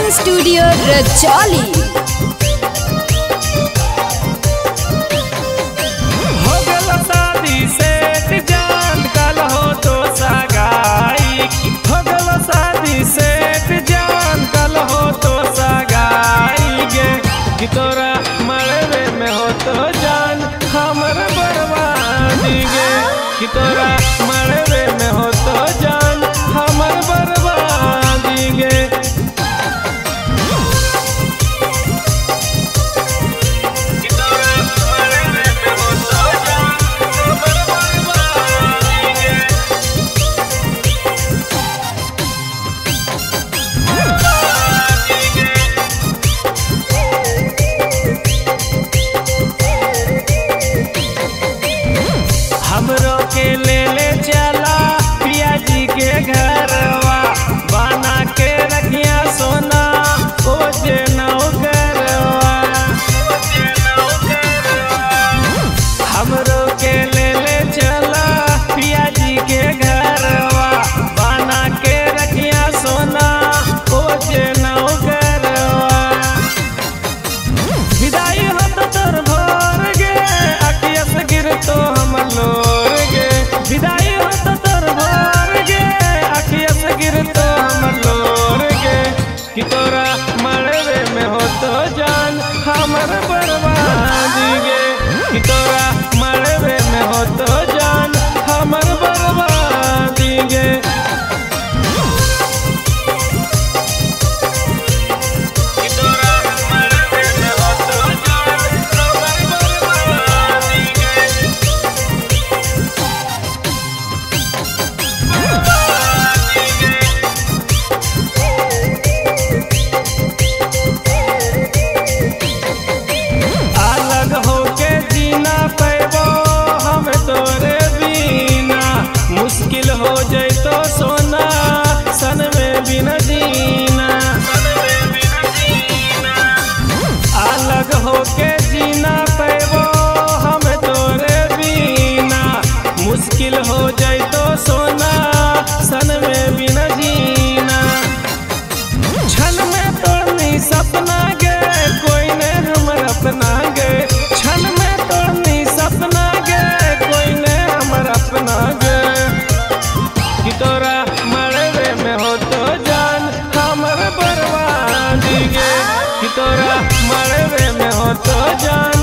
Recording studio Rajauli. हो गल शादी सेट जान कल हो तो सगाई, हो गल शादी सेट जान कल हो तो सगाई गे कि तोरा मरवे में हो तो जान हमर बर्बादी गे कि तोरा मरवे में हो तो जान हमर बर्बादी गे। हमरो के ले चला पिया जी के घरवा, बना के रखिया सोना ओ जे नौकरवा। हमरो के ले चला पिया जी के घरवा, बना के रखिया सोना ओ जे नौकरवा। विदाई हो तो तोर भोर गे अखिया से गिर तो हम लोर गे, विदाई हो तो तोर भोर गे अखिया से गिर तो हम लोर गे कि तोरा मरवे में हो तो जान हमर बर्बादी गे कि तोरा मरवे में हो तो जान हमर बर्बादी गे। अलग होके जीना पैबो हम तोरे बिना, मुश्किल हो जैतो सोना सन में बिना जीना। अलग होके जीना पैबो हम तोरे बिना, मुश्किल हो जैतो सोना सन में बिना जीना। छन में तोड़नी सपना गे कोई ने हमर अपना गे, छन में तोड़नी सपना गे कोई ने हमर अपना गे कि तोरा मरवे में हो तो जान हमर बर्बादी गे कि तोरा मरवे में हो तो जान